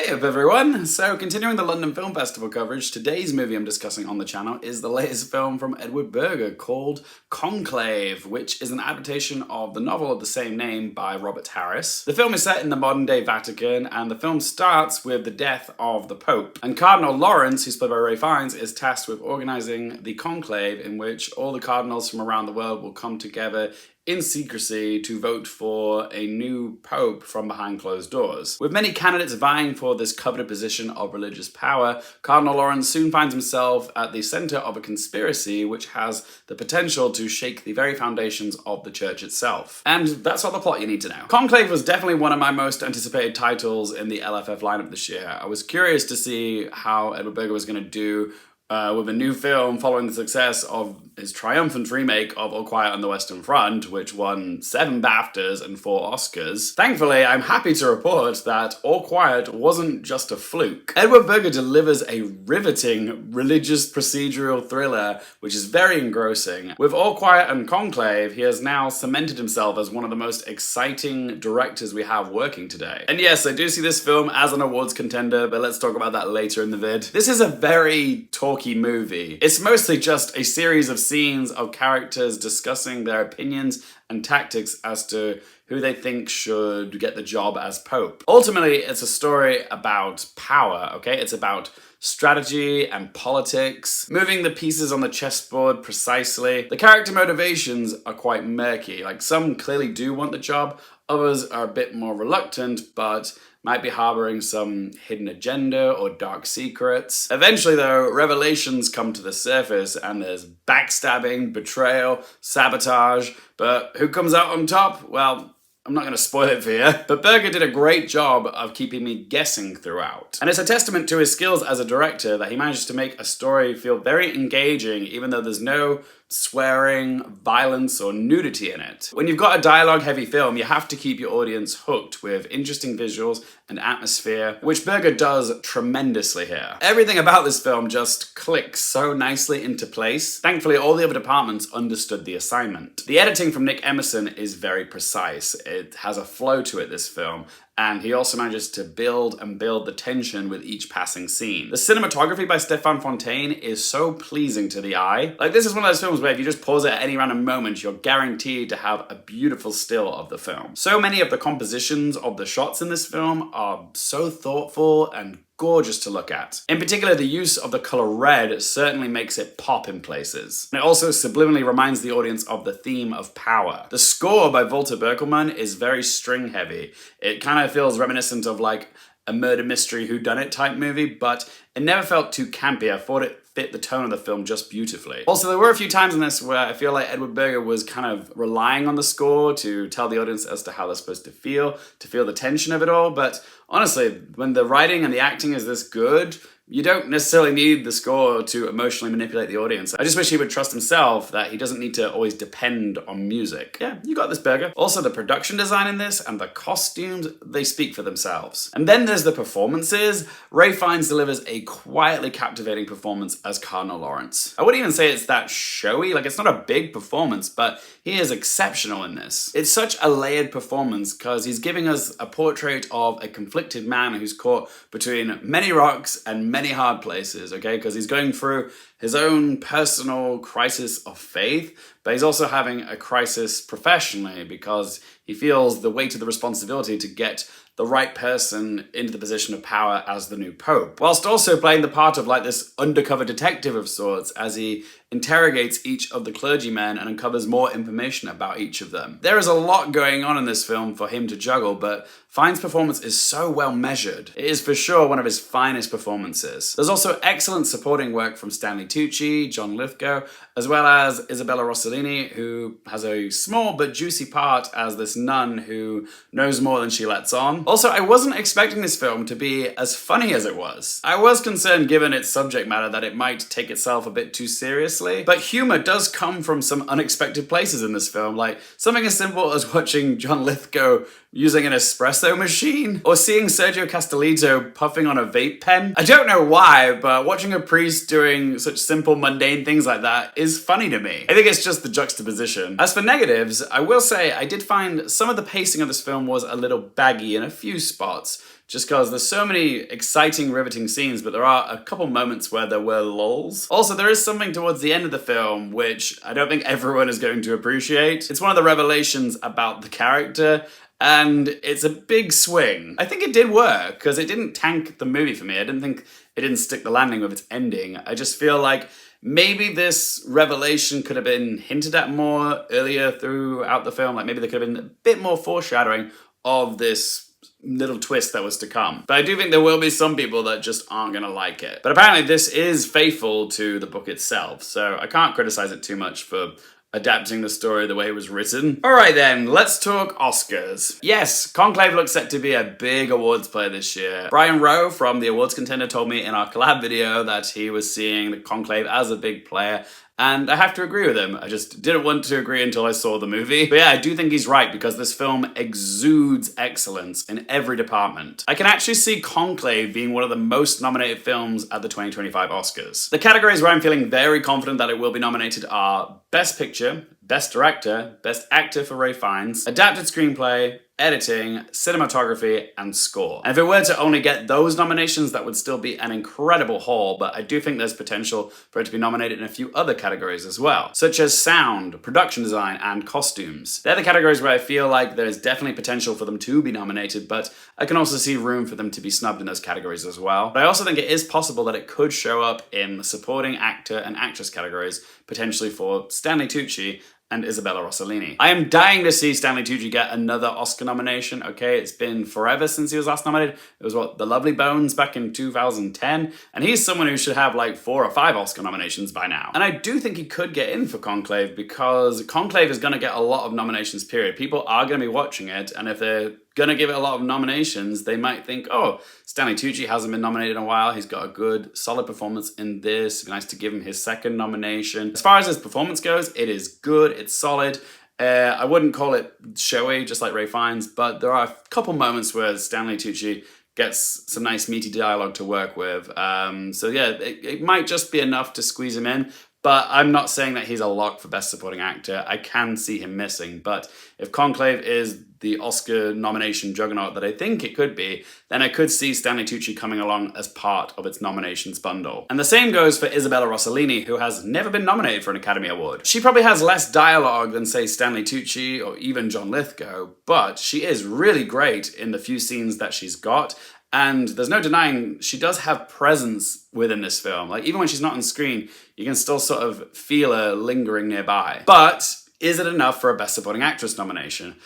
Hey up everyone! So continuing the London Film Festival coverage, today's movie I'm discussing on the channel is the latest film from Edward Berger called Conclave, which is an adaptation of the novel of the same name by Robert Harris. The film is set in the modern day Vatican and the film starts with the death of the Pope. And Cardinal Lawrence, who's played by Ray Fiennes, is tasked with organising the conclave in which all the cardinals from around the world will come together in secrecy to vote for a new pope from behind closed doors. With many candidates vying for this coveted position of religious power, Cardinal Lawrence soon finds himself at the center of a conspiracy which has the potential to shake the very foundations of the church itself. And that's all the plot you need to know. Conclave was definitely one of my most anticipated titles in the LFF lineup this year. I was curious to see how Edward Berger was going to do with a new film following the success of his triumphant remake of All Quiet on the Western Front, which won 7 BAFTAs and 4 Oscars. Thankfully, I'm happy to report that All Quiet wasn't just a fluke. Edward Berger delivers a riveting religious procedural thriller, which is very engrossing. With All Quiet and Conclave, he has now cemented himself as one of the most exciting directors we have working today. And yes, I do see this film as an awards contender, but let's talk about that later in the vid. This is a very talky movie. It's mostly just a series of scenes of characters discussing their opinions and tactics as to who they think should get the job as Pope. Ultimately, it's a story about power, okay? It's about strategy and politics, moving the pieces on the chessboard precisely. The character motivations are quite murky. Like, some clearly do want the job, others are a bit more reluctant, but might be harboring some hidden agenda or dark secrets. Eventually though, revelations come to the surface and there's backstabbing, betrayal, sabotage, but who comes out on top? Well, I'm not going to spoil it for you, but Berger did a great job of keeping me guessing throughout. And it's a testament to his skills as a director that he manages to make a story feel very engaging even though there's no swearing, violence, or nudity in it. When you've got a dialogue-heavy film, you have to keep your audience hooked with interesting visuals and atmosphere, which Berger does tremendously here. Everything about this film just clicks so nicely into place. Thankfully, all the other departments understood the assignment. The editing from Nick Emerson is very precise. It has a flow to it, this film, and he also manages to build and build the tension with each passing scene. The cinematography by Stéphane Fontaine is so pleasing to the eye. Like, this is one of those films where if you just pause it at any random moment, you're guaranteed to have a beautiful still of the film. So many of the compositions of the shots in this film are so thoughtful and gorgeous to look at. In particular, the use of the color red certainly makes it pop in places. And it also subliminally reminds the audience of the theme of power. The score by Walter Berkelman is very string heavy. It kind of feels reminiscent of like a murder mystery whodunit type movie, but it never felt too campy. I thought it fit the tone of the film just beautifully. Also, there were a few times in this where I feel like Edward Berger was kind of relying on the score to tell the audience as to how they're supposed to feel the tension of it all, but honestly, when the writing and the acting is this good, you don't necessarily need the score to emotionally manipulate the audience. I just wish he would trust himself that he doesn't need to always depend on music. Yeah, you got this, Berger. Also, the production design in this and the costumes, they speak for themselves. And then there's the performances. Ray Fiennes delivers a quietly captivating performance as Cardinal Lawrence. I wouldn't even say it's that showy, like it's not a big performance, but he is exceptional in this. It's such a layered performance because he's giving us a portrait of a conflicted man who's caught between many rocks and many hard places, okay? Because he's going through his own personal crisis of faith, but he's also having a crisis professionally because he feels the weight of the responsibility to get the right person into the position of power as the new pope, whilst also playing the part of like this undercover detective of sorts as he interrogates each of the clergymen and uncovers more information about each of them. There is a lot going on in this film for him to juggle, but Fiennes' performance is so well measured. It is for sure one of his finest performances. There's also excellent supporting work from Stanley Tucci, John Lithgow, as well as Isabella Rossellini, who has a small but juicy part as this nun who knows more than she lets on. Also, I wasn't expecting this film to be as funny as it was. I was concerned, given its subject matter, that it might take itself a bit too seriously, but humor does come from some unexpected places in this film, like something as simple as watching John Lithgow using an espresso machine, or seeing Sergio Castellito puffing on a vape pen. I don't know why, but watching a priest doing such simple, mundane things like that is funny to me. I think it's just the juxtaposition. As for negatives, I will say I did find some of the pacing of this film was a little baggy in a few spots, just because there's so many exciting, riveting scenes, but there are a couple moments where there were lulls. Also, there is something towards the end of the film which I don't think everyone is going to appreciate. It's one of the revelations about the character, and it's a big swing. I think it did work, because it didn't tank the movie for me. I didn't think it didn't stick the landing with its ending. I just feel like maybe this revelation could have been hinted at more earlier throughout the film. Like maybe there could have been a bit more foreshadowing of this little twist that was to come. But I do think there will be some people that just aren't gonna like it. But apparently this is faithful to the book itself, so I can't criticize it too much for adapting the story the way it was written. Alright then, let's talk Oscars. Yes, Conclave looks set to be a big awards play this year. Brian Rowe from the Awards Contender told me in our collab video that he was seeing the Conclave as a big player, and I have to agree with him. I just didn't want to agree until I saw the movie. But yeah, I do think he's right, because this film exudes excellence in every department. I can actually see Conclave being one of the most nominated films at the 2025 Oscars. The categories where I'm feeling very confident that it will be nominated are Best Picture, Best Director, Best Actor for Ralph Fiennes, Adapted Screenplay, Editing, Cinematography, and Score. And if it were to only get those nominations, that would still be an incredible haul, but I do think there's potential for it to be nominated in a few other categories as well, such as Sound, Production Design, and Costumes. They're the categories where I feel like there's definitely potential for them to be nominated, but I can also see room for them to be snubbed in those categories as well. But I also think it is possible that it could show up in the Supporting Actor and Actress categories, potentially for Stanley Tucci and Isabella Rossellini. I am dying to see Stanley Tucci get another Oscar nomination, okay? It's been forever since he was last nominated. It was, what, The Lovely Bones back in 2010? And he's someone who should have like 4 or 5 Oscar nominations by now. And I do think he could get in for Conclave, because Conclave is gonna get a lot of nominations, period. People are gonna be watching it, and if they're gonna give it a lot of nominations, they might think, oh, Stanley Tucci hasn't been nominated in a while. He's got a good, solid performance in this. It'd be nice to give him his second nomination. As far as his performance goes, it is good, it's solid. I wouldn't call it showy, just like Ralph Fiennes, but there are a couple moments where Stanley Tucci gets some nice meaty dialogue to work with. So yeah, it might just be enough to squeeze him in. But I'm not saying that he's a lock for Best Supporting Actor. I can see him missing. But if Conclave is the Oscar nomination juggernaut that I think it could be, then I could see Stanley Tucci coming along as part of its nominations bundle. And the same goes for Isabella Rossellini, who has never been nominated for an Academy Award. She probably has less dialogue than, say, Stanley Tucci or even John Lithgow, but she is really great in the few scenes that she's got. And there's no denying she does have presence within this film. Like, even when she's not on screen, you can still sort of feel her lingering nearby. But is it enough for a Best Supporting Actress nomination?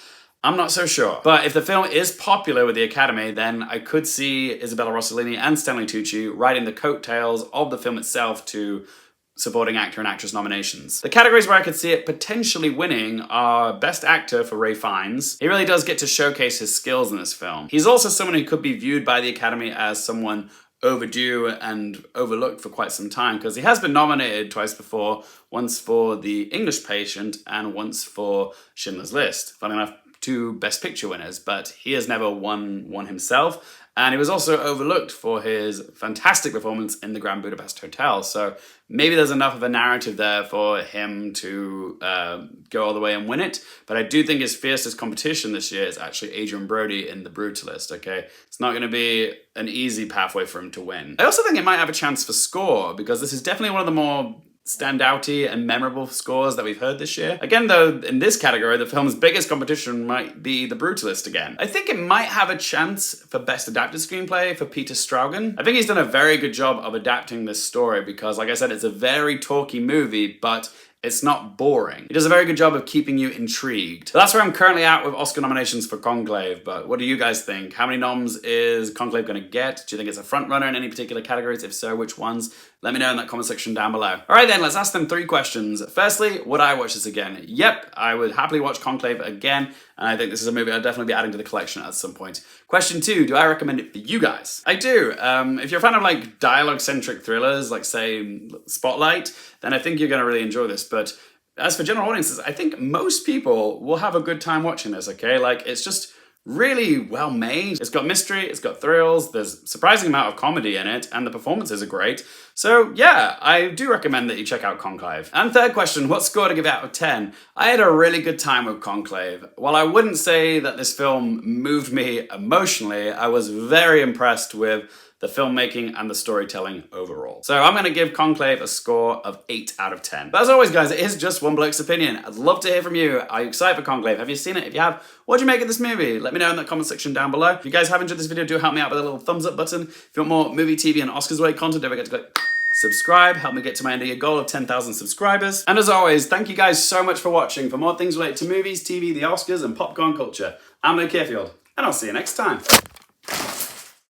I'm not so sure. But if the film is popular with the Academy, then I could see Isabella Rossellini and Stanley Tucci riding the coattails of the film itself to Supporting Actor and Actress nominations. The categories where I could see it potentially winning are Best Actor for Ralph Fiennes. He really does get to showcase his skills in this film. He's also someone who could be viewed by the Academy as someone overdue and overlooked for quite some time, because he has been nominated twice before, once for The English Patient and once for Schindler's List. Funny enough, 2 Best Picture winners, but he has never won one himself. And he was also overlooked for his fantastic performance in the Grand Budapest Hotel. So maybe there's enough of a narrative there for him to go all the way and win it. But I do think his fiercest competition this year is actually Adrian Brody in The Brutalist, okay? It's not going to be an easy pathway for him to win. I also think it might have a chance for Score, because this is definitely one of the more standouty and memorable scores that we've heard this year. Again, though, in this category, the film's biggest competition might be The Brutalist again. I think it might have a chance for Best Adapted Screenplay for Peter Straugan. I think he's done a very good job of adapting this story because, like I said, it's a very talky movie, but it's not boring. He does a very good job of keeping you intrigued. So that's where I'm currently at with Oscar nominations for Conclave, but what do you guys think? How many noms is Conclave gonna get? Do you think it's a front runner in any particular categories? If so, which ones? Let me know in that comment section down below. All right then, let's ask them 3 questions. Firstly, would I watch this again? Yep, I would happily watch Conclave again, and I think this is a movie I'll definitely be adding to the collection at some point. Question 2, do I recommend it for you guys? I do. If you're a fan of like dialogue-centric thrillers, like say Spotlight, then I think you're gonna really enjoy this. But as for general audiences, I think most people will have a good time watching this, okay? Like, it's just really well made. It's got mystery, it's got thrills, there's a surprising amount of comedy in it, and the performances are great. So yeah, I do recommend that you check out Conclave. And third question, what score to give out of 10? I had a really good time with Conclave. While I wouldn't say that this film moved me emotionally, I was very impressed with the filmmaking and the storytelling overall. So I'm gonna give Conclave a score of 8 out of 10. But as always, guys, it is just one bloke's opinion. I'd love to hear from you. Are you excited for Conclave? Have you seen it? If you have, what do you make of this movie? Let me know in the comment section down below. If you guys have enjoyed this video, do help me out with a little thumbs up button. If you want more movie, TV, and Oscars-related content, don't forget to click subscribe, help me get to my end of year goal of 10,000 subscribers. And as always, thank you guys so much for watching. For more things related to movies, TV, the Oscars, and popcorn culture, I'm Luke Hearfield, and I'll see you next time.